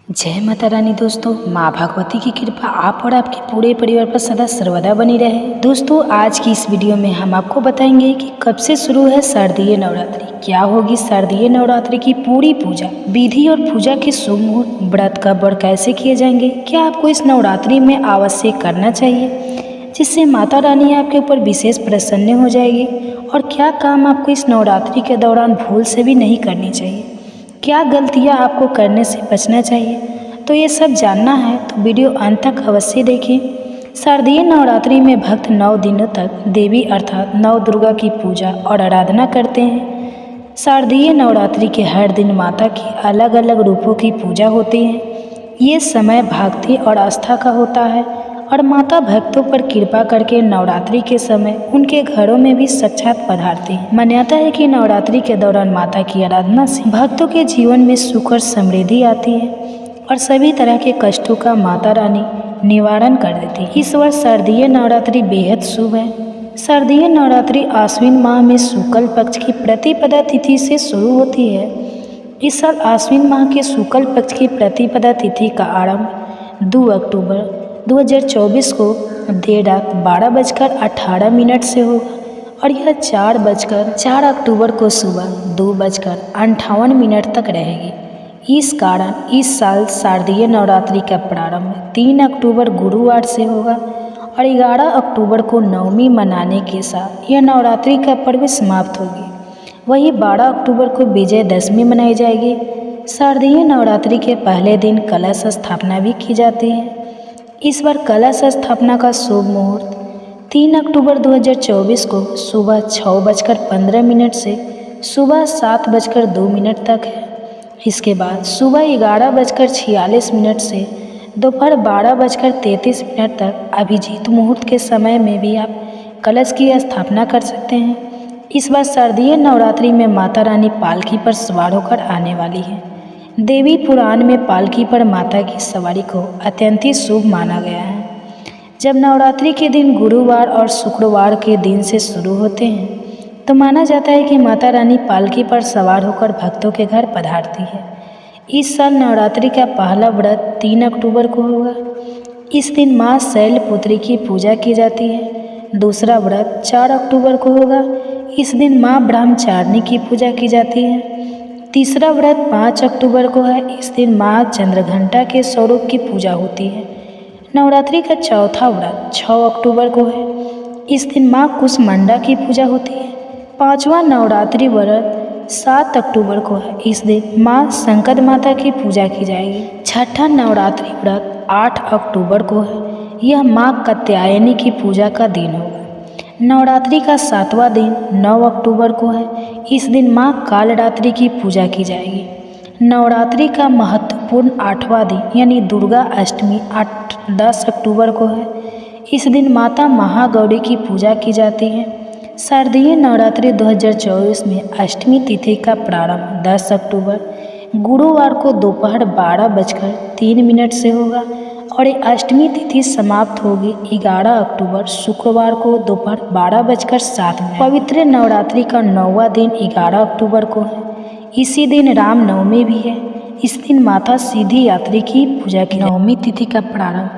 जय माता रानी। दोस्तों, माँ भगवती की कृपा आप और आपके पूरे परिवार पर सदा सर्वदा बनी रहे। दोस्तों, आज की इस वीडियो में हम आपको बताएंगे कि कब से शुरू है शारदीय नवरात्रि, क्या होगी शारदीय नवरात्रि की पूरी पूजा, विधि और पूजा के शुभ मुहूर्त, व्रत कब और कैसे किए जाएंगे, क्या आपको इस नवरात्रि में अवश्य करना चाहिए जिससे माता रानी आपके ऊपर विशेष प्रसन्न हो जाएगी, और क्या काम आपको इस नवरात्रि के दौरान भूल से भी नहीं करनी चाहिए, क्या गलतियां आपको करने से बचना चाहिए। तो ये सब जानना है तो वीडियो अंत तक अवश्य देखें। शारदीय नवरात्रि में भक्त 9 दिनों तक देवी अर्थात नव दुर्गा की पूजा और आराधना करते हैं। शारदीय नवरात्रि के हर दिन माता की अलग अलग रूपों की पूजा होती है। ये समय भक्ति और आस्था का होता है और माता भक्तों पर कृपा करके नवरात्रि के समय उनके घरों में भी साक्षात पधारती है। मान्यता है कि नवरात्रि के दौरान माता की आराधना से भक्तों के जीवन में सुख और समृद्धि आती है और सभी तरह के कष्टों का माता रानी निवारण कर देती है। इस वर्ष शारदीय नवरात्रि बेहद शुभ है। शारदीय नवरात्रि आश्विन माह में शुक्ल पक्ष की प्रतिपदा तिथि से शुरू होती है। इस साल आश्विन माह के शुक्ल पक्ष की प्रतिपदा तिथि का आरंभ 2 अक्टूबर 2024 को देर रात 12:18 से होगा और यह 4 अक्टूबर को सुबह 2:58 तक रहेगी। इस कारण इस साल शारदीय नवरात्रि का प्रारंभ 3 अक्टूबर गुरुवार से होगा और 11 अक्टूबर को नवमी मनाने के साथ यह नवरात्रि का पर्व समाप्त होगी। वहीं 12 अक्टूबर को विजयदशमी मनाई जाएगी। शारदीय नवरात्रि के पहले दिन कलश स्थापना भी की जाती है। इस बार कलश स्थापना का शुभ मुहूर्त 3 अक्टूबर 2024 को सुबह 6:15 से सुबह 7:02 तक है। इसके बाद सुबह 11:46 से दोपहर 12:33 तक अभिजीत मुहूर्त के समय में भी आप कलश की स्थापना कर सकते हैं। इस बार शारदीय नवरात्रि में माता रानी पालकी पर सवार होकर आने वाली है। देवी पुराण में पालकी पर माता की सवारी को अत्यंत ही शुभ माना गया है। जब नवरात्रि के दिन गुरुवार और शुक्रवार के दिन से शुरू होते हैं तो माना जाता है कि माता रानी पालकी पर सवार होकर भक्तों के घर पधारती है। इस साल नवरात्रि का पहला व्रत 3 अक्टूबर को होगा। इस दिन माँ शैलपुत्री की पूजा की जाती है। दूसरा व्रत 4 अक्टूबर को होगा। इस दिन माँ ब्रह्मचारिणी की पूजा की जाती है। तीसरा व्रत 5 अक्टूबर को है। इस दिन माँ चंद्रघंटा के स्वरूप की पूजा होती है। नवरात्रि का चौथा व्रत 6 अक्टूबर को है। इस दिन माँ कुसमंडा की पूजा होती है। पांचवा नवरात्रि व्रत 7 अक्टूबर को है। इस दिन माँ संकट माता की पूजा की जाएगी। छठा नवरात्रि व्रत 8 अक्टूबर को है। यह माँ कात्यायनी की पूजा का दिन होगा। नवरात्रि का 7वां दिन 9 अक्टूबर को है। इस दिन माँ कालरात्रि की पूजा की जाएगी। नवरात्रि का महत्वपूर्ण 8वां दिन यानी दुर्गा अष्टमी 10 अक्टूबर को है। इस दिन माता महागौरी की पूजा की जाती है। शारदीय नवरात्रि 2024 में अष्टमी तिथि का प्रारंभ 10 अक्टूबर गुरुवार को दोपहर 12:03 से होगा और ये अष्टमी तिथि समाप्त होगी 11 अक्टूबर शुक्रवार को दोपहर 12:07। पवित्र नवरात्रि का 9वां दिन 11 अक्टूबर को है। इसी दिन रामनवमी भी है। इस दिन माता सीधी यात्री की पूजा की नवमी तिथि का प्रारंभ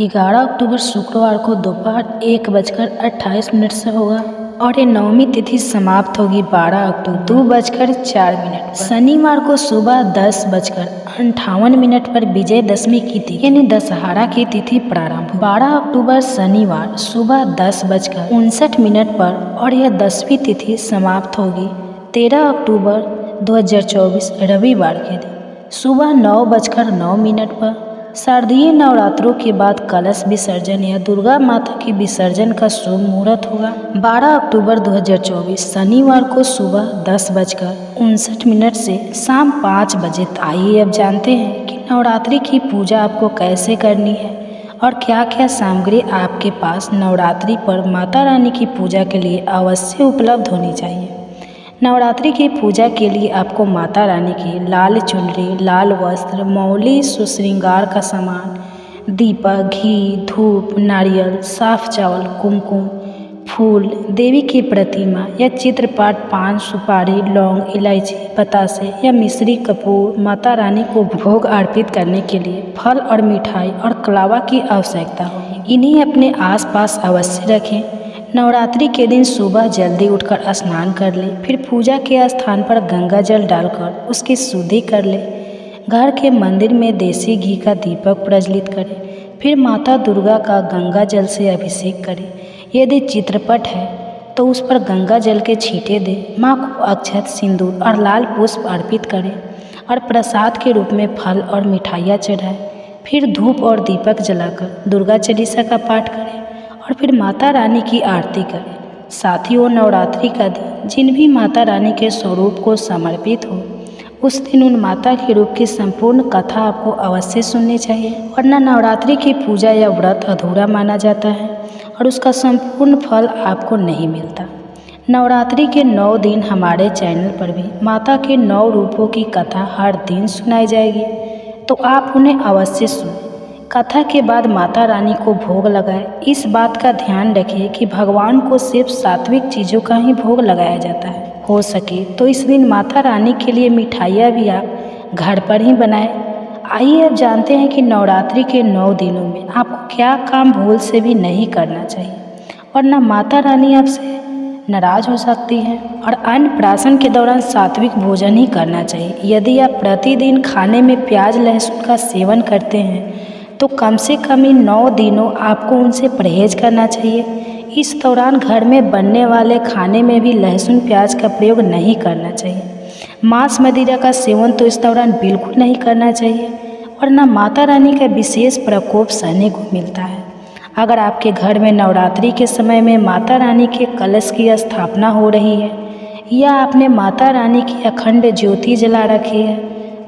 11 अक्टूबर शुक्रवार को दोपहर 1:28 से होगा और ये नवमी तिथि समाप्त होगी 12 अक्टूबर 2:04। शनिवार को सुबह 10:58 पर विजयदशमी की तिथि यानी दशहरा की तिथि प्रारंभ 12 अक्टूबर शनिवार सुबह 10:59 पर और यह 10वीं तिथि समाप्त होगी 13 अक्टूबर 2024 रविवार के दिन सुबह 9:09 पर। शारदीय नवरात्रों के बाद कलश विसर्जन या दुर्गा माता की विसर्जन का शुभ मुहूर्त होगा 12 अक्टूबर 2024 शनिवार को सुबह 10:59 से शाम 5 बजे। आइए अब जानते हैं कि नवरात्रि की पूजा आपको कैसे करनी है और क्या क्या सामग्री आपके पास नवरात्रि पर माता रानी की पूजा के लिए अवश्य उपलब्ध होनी चाहिए। नवरात्रि की पूजा के लिए आपको माता रानी की लाल चुनरी, लाल वस्त्र, मौली, सुश्रृंगार का सामान, दीपक, घी, धूप, नारियल, साफ चावल, कुमकुम, फूल, देवी की प्रतिमा या चित्रपट, पान, सुपारी, लौंग, इलायची, बतासे या मिश्री, कपूर, माता रानी को भोग अर्पित करने के लिए फल और मिठाई और कलावा की आवश्यकता होगी। इन्हें अपने आसपास अवश्य रखें। नवरात्रि के दिन सुबह जल्दी उठकर स्नान कर ले, फिर पूजा के स्थान पर गंगा जल डालकर उसकी शुद्धि कर ले। घर के मंदिर में देसी घी का दीपक प्रज्वलित करें, फिर माता दुर्गा का गंगा जल से अभिषेक करें। यदि चित्रपट है तो उस पर गंगा जल के छींटे दें। माँ को अक्षत, सिंदूर और लाल पुष्प अर्पित करें और प्रसाद के रूप में फल और मिठाइयाँ चढ़ाएं। फिर धूप और दीपक जलाकर दुर्गा चालीसा का पाठ करें और फिर माता रानी की आरती करें। साथियों, नवरात्रि का दिन जिन भी माता रानी के स्वरूप को समर्पित हो, उस दिन उन माता के रूप की संपूर्ण कथा आपको अवश्य सुननी चाहिए, वरना नवरात्रि की पूजा या व्रत अधूरा माना जाता है और उसका संपूर्ण फल आपको नहीं मिलता। नवरात्रि के 9 दिन हमारे चैनल पर भी माता के 9 रूपों की कथा हर दिन सुनाई जाएगी, तो आप उन्हें अवश्य सुनें। कथा के बाद माता रानी को भोग लगाएं। इस बात का ध्यान रखिए कि भगवान को सिर्फ सात्विक चीज़ों का ही भोग लगाया जाता है। हो सके तो इस दिन माता रानी के लिए मिठाइयाँ भी आप घर पर ही बनाएं। आइए अब जानते हैं कि नवरात्रि के 9 दिनों में आपको क्या काम भूल से भी नहीं करना चाहिए, वरना माता रानी आपसे नाराज हो सकती है। और अन्नप्राशन के दौरान सात्विक भोजन ही करना चाहिए। यदि आप प्रतिदिन खाने में प्याज लहसुन का सेवन करते हैं तो कम से कम इन 9 दिनों आपको उनसे परहेज करना चाहिए। इस दौरान घर में बनने वाले खाने में भी लहसुन प्याज का प्रयोग नहीं करना चाहिए। मांस मदिरा का सेवन तो इस दौरान बिल्कुल नहीं करना चाहिए, वरना माता रानी का विशेष प्रकोप सहने को मिलता है। अगर आपके घर में नवरात्रि के समय में माता रानी के कलश की स्थापना हो रही है या आपने माता रानी की अखंड ज्योति जला रखी है,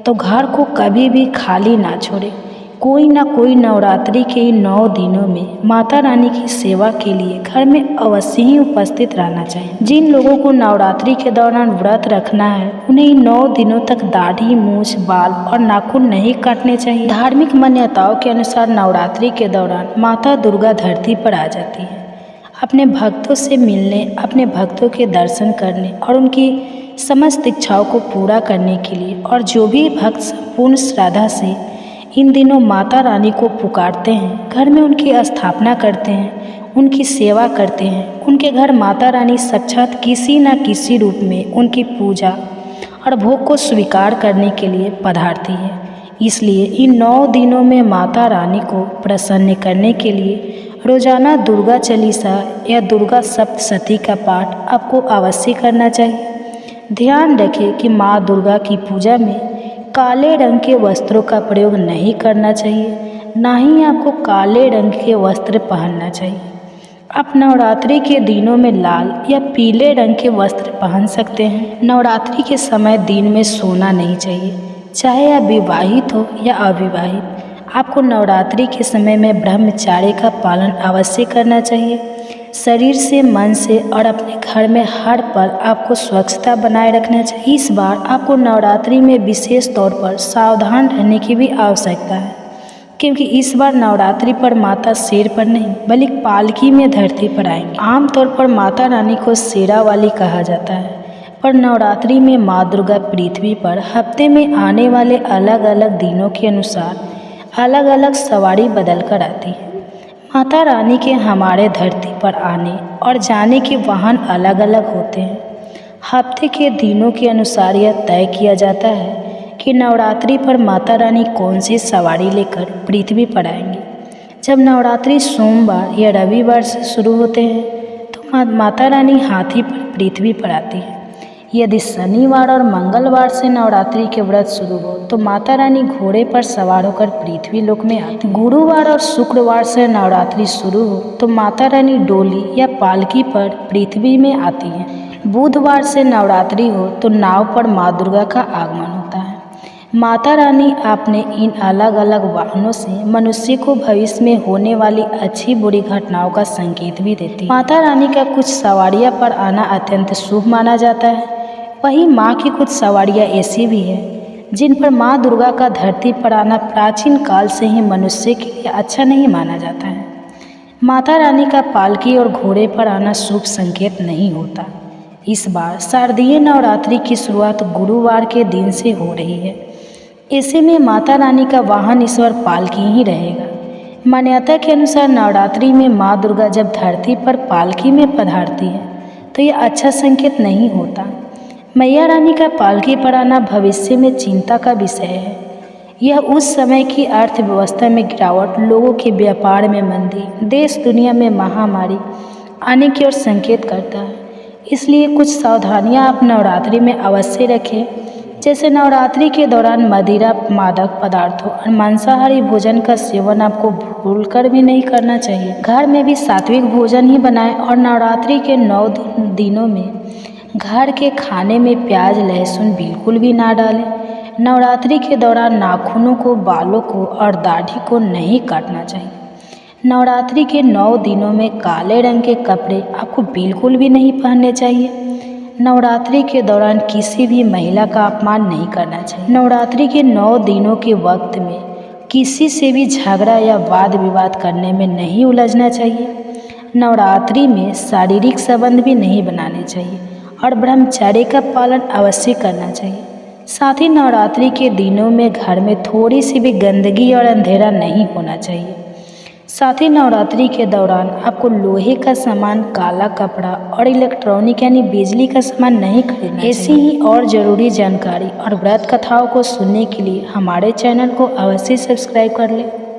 तो घर को कभी भी खाली ना छोड़ें। कोई ना कोई नवरात्रि के 9 दिनों में माता रानी की सेवा के लिए घर में अवश्य ही उपस्थित रहना चाहिए। जिन लोगों को नवरात्रि के दौरान व्रत रखना है, उन्हें इन 9 दिनों तक दाढ़ी, मूछ, बाल और नाखून नहीं काटने चाहिए। धार्मिक मान्यताओं के अनुसार नवरात्रि के दौरान माता दुर्गा धरती पर आ जाती है, अपने भक्तों से मिलने, अपने भक्तों के दर्शन करने और उनकी समस्त इच्छाओं को पूरा करने के लिए। और जो भी भक्त संपूर्ण श्रद्धा से इन दिनों माता रानी को पुकारते हैं, घर में उनकी स्थापना करते हैं, उनकी सेवा करते हैं, उनके घर माता रानी साक्षात किसी न किसी रूप में उनकी पूजा और भोग को स्वीकार करने के लिए पधारती है। इसलिए इन 9 दिनों में माता रानी को प्रसन्न करने के लिए रोजाना दुर्गा चालीसा या दुर्गा सप्तशती का पाठ आपको अवश्य करना चाहिए। ध्यान रखें कि माँ दुर्गा की पूजा में काले रंग के वस्त्रों का प्रयोग नहीं करना चाहिए, ना ही आपको काले रंग के वस्त्र पहनना चाहिए। आप नवरात्रि के दिनों में लाल या पीले रंग के वस्त्र पहन सकते हैं। नवरात्रि के समय दिन में सोना नहीं चाहिए, चाहे आप विवाहित हो या अविवाहित। आपको नवरात्रि के समय में ब्रह्मचर्य का पालन अवश्य करना चाहिए। शरीर से, मन से और अपने घर में हर पल आपको स्वच्छता बनाए रखना चाहिए। इस बार आपको नवरात्रि में विशेष तौर पर सावधान रहने की भी आवश्यकता है, क्योंकि इस बार नवरात्रि पर माता शेर पर नहीं बल्कि पालकी में धरती पर आएंगी। आमतौर पर माता रानी को शेरा वाली कहा जाता है, पर नवरात्रि में माँ दुर्गा पृथ्वी पर हफ्ते में आने वाले अलग अलग दिनों के अनुसार अलग अलग सवारी बदल कर आती है। माता रानी के हमारे धरती पर आने और जाने के वाहन अलग अलग होते हैं। हफ्ते के दिनों के अनुसार यह तय किया जाता है कि नवरात्रि पर माता रानी कौन सी सवारी लेकर पृथ्वी पर आएंगी। जब नवरात्रि सोमवार या रविवार से शुरू होते हैं तो माता रानी हाथी पर पृथ्वी पर आती है। यदि शनिवार और मंगलवार से नवरात्रि के व्रत शुरू हो तो माता रानी घोड़े पर सवार होकर पृथ्वी लोक में आती है। गुरुवार और शुक्रवार से नवरात्रि शुरू हो तो माता रानी डोली या पालकी पर पृथ्वी में आती है। बुधवार से नवरात्रि हो तो नाव पर माँ दुर्गा का आगमन होता है। माता रानी अपने इन अलग अलग वाहनों से मनुष्य को भविष्य में होने वाली अच्छी बुरी घटनाओं का संकेत भी देती है। माता रानी का कुछ सवारियाँ पर आना अत्यंत शुभ माना जाता है, वहीं माँ की कुछ सवारियाँ ऐसी भी हैं जिन पर माँ दुर्गा का धरती पर आना प्राचीन काल से ही मनुष्य के लिए अच्छा नहीं माना जाता है। माता रानी का पालकी और घोड़े पर आना शुभ संकेत नहीं होता। इस बार शारदीय नवरात्रि की शुरुआत गुरुवार के दिन से हो रही है। ऐसे में माता रानी का वाहन इस बार पालकी ही रहेगा। मान्यता के अनुसार नवरात्रि में माँ दुर्गा जब धरती पर पालकी में पधारती है तो यह अच्छा संकेत नहीं होता। मैया रानी का पालकी पर आना भविष्य में चिंता का विषय है। यह उस समय की अर्थव्यवस्था में गिरावट, लोगों के व्यापार में मंदी, देश दुनिया में महामारी आने की ओर संकेत करता है। इसलिए कुछ सावधानियां आप नवरात्रि में अवश्य रखें, जैसे नवरात्रि के दौरान मदिरा, मादक पदार्थों और मांसाहारी भोजन का सेवन आपको भूलकर भी नहीं करना चाहिए। घर में भी सात्विक भोजन ही बनाएं और नवरात्रि के 9 दिनों में घर के खाने में प्याज, लहसुन बिल्कुल भी ना डालें। नवरात्रि के दौरान नाखूनों को, बालों को और दाढ़ी को नहीं काटना चाहिए। नवरात्रि के 9 दिनों में काले रंग के कपड़े आपको बिल्कुल भी नहीं पहनने चाहिए। नवरात्रि के दौरान किसी भी महिला का अपमान नहीं करना चाहिए। नवरात्रि के 9 दिनों के वक्त में किसी से भी झगड़ा या वाद विवाद करने में नहीं उलझना चाहिए। नवरात्रि में शारीरिक संबंध भी नहीं बनाने चाहिए और ब्रह्मचर्य का पालन अवश्य करना चाहिए। साथ ही नवरात्रि के दिनों में घर में थोड़ी सी भी गंदगी और अंधेरा नहीं होना चाहिए। साथ ही नवरात्रि के दौरान आपको लोहे का सामान, काला कपड़ा और इलेक्ट्रॉनिक यानी बिजली का सामान नहीं खरीदना चाहिए। ऐसी ही और ज़रूरी जानकारी और व्रत कथाओं को सुनने के लिए हमारे चैनल को अवश्य सब्सक्राइब कर लें।